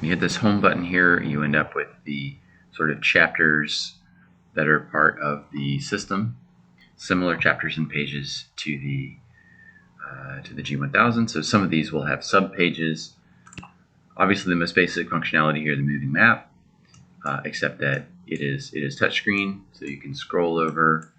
You hit this home button here, you end up with the sort of chapters that are part of the system, similar chapters and pages to the G1000. So some of these will have sub-pages. Obviously, the most basic functionality here, the moving map, except that it is touchscreen, so you can scroll over.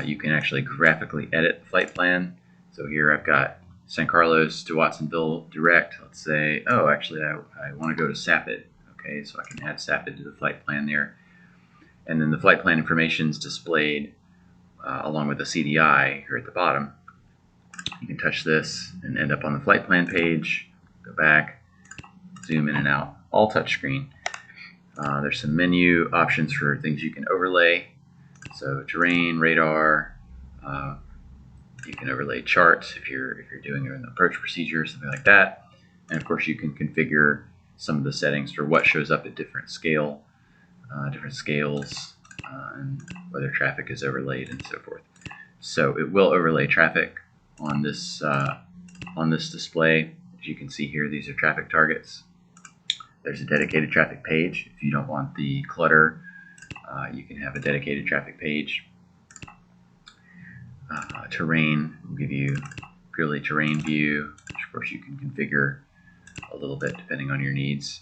You can actually graphically edit the flight plan. So here I've got San Carlos to Watsonville direct. Let's say, oh, actually I want to go to SAPID. Okay, so I can add SAPID to the flight plan there. And then the flight plan information is displayed along with the CDI here at the bottom. You can touch this and end up on the flight plan page. Go back, zoom in and out, all touchscreen. There's some menu options for things you can overlay. So terrain, radar. You can overlay charts if you're doing an approach procedure, something like that. And of course, you can configure some of the settings for what shows up at different scales, and whether traffic is overlaid and so forth. So it will overlay traffic on this display. As you can see here, these are traffic targets. There's a dedicated traffic page. If you don't want the clutter, you can have a dedicated traffic page. Terrain will give you purely terrain view, which of course you can configure a little bit depending on your needs.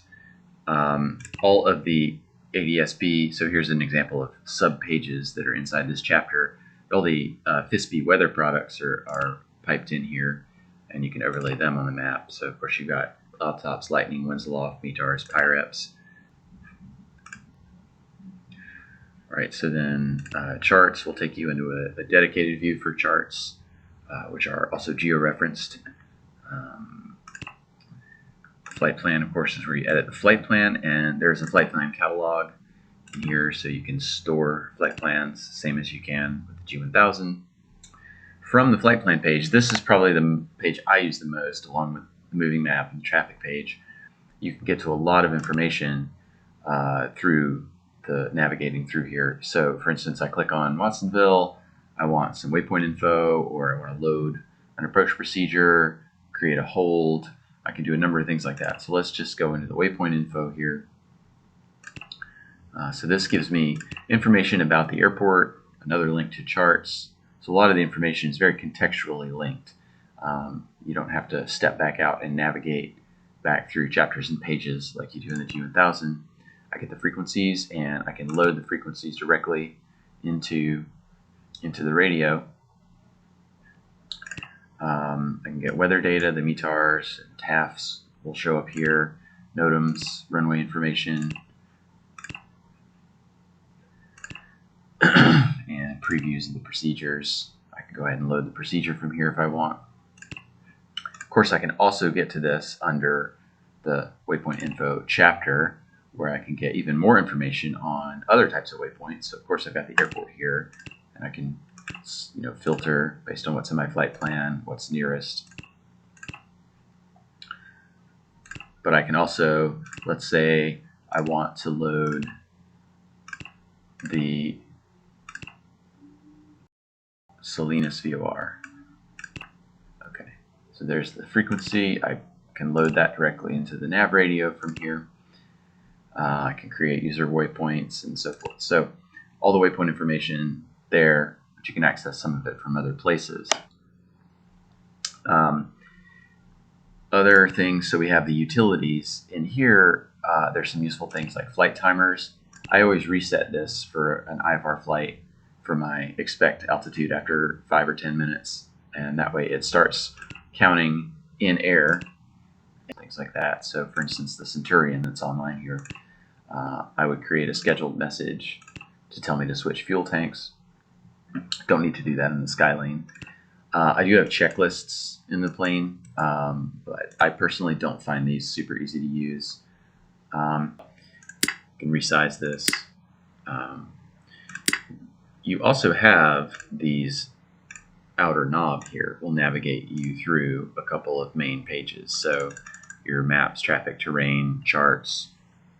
All of the ADSB, so here's an example of sub-pages that are inside this chapter. All the FISB weather products are piped in here, and you can overlay them on the map. So of course you've got cloud tops, lightning, winds aloft, METARs, PIREPs. All right, so then charts will take you into a dedicated view for charts, which are also geo-referenced. Flight plan, of course, is where you edit the flight plan, and there's a flight plan catalog in here, so you can store flight plans, same as you can with the G1000. From the flight plan page, this is probably the page I use the most, along with the moving map and the traffic page. You can get to a lot of information through the navigating through here. So for instance, I click on Watsonville, I want some waypoint info, or I want to load an approach procedure, create a hold. I can do a number of things like that. So let's just go into the waypoint info here. So this gives me information about the airport, another link to charts. So a lot of the information is very contextually linked. You don't have to step back out and navigate back through chapters and pages like you do in the G1000. I get the frequencies, and I can load the frequencies directly into the radio. I can get weather data, the METARs, and TAFs will show up here, NOTAMs, runway information, and previews of the procedures. I can go ahead and load the procedure from here if I want. Of course, I can also get to this under the waypoint info chapter, where I can get even more information on other types of waypoints. So of course I've got the airport here, and I can filter based on what's in my flight plan, what's nearest. But I can also, let's say I want to load the Salinas VOR. Okay, so there's the frequency. I can load that directly into the nav radio from here. I can create user waypoints and so forth. So all the waypoint information there, but you can access some of it from other places. Other things, so we have the utilities. In here, there's some useful things like flight timers. I always reset this for an IFR flight for my expect altitude after 5 or 10 minutes. And that way it starts counting in air, things like that. So for instance, the Centurion that's online here, I would create a scheduled message to tell me to switch fuel tanks. Don't need to do that in the Skylane. I do have checklists in the plane, but I personally don't find these super easy to use. You can resize this. You also have these outer knob here will navigate you through a couple of main pages. So your maps, traffic, terrain, charts,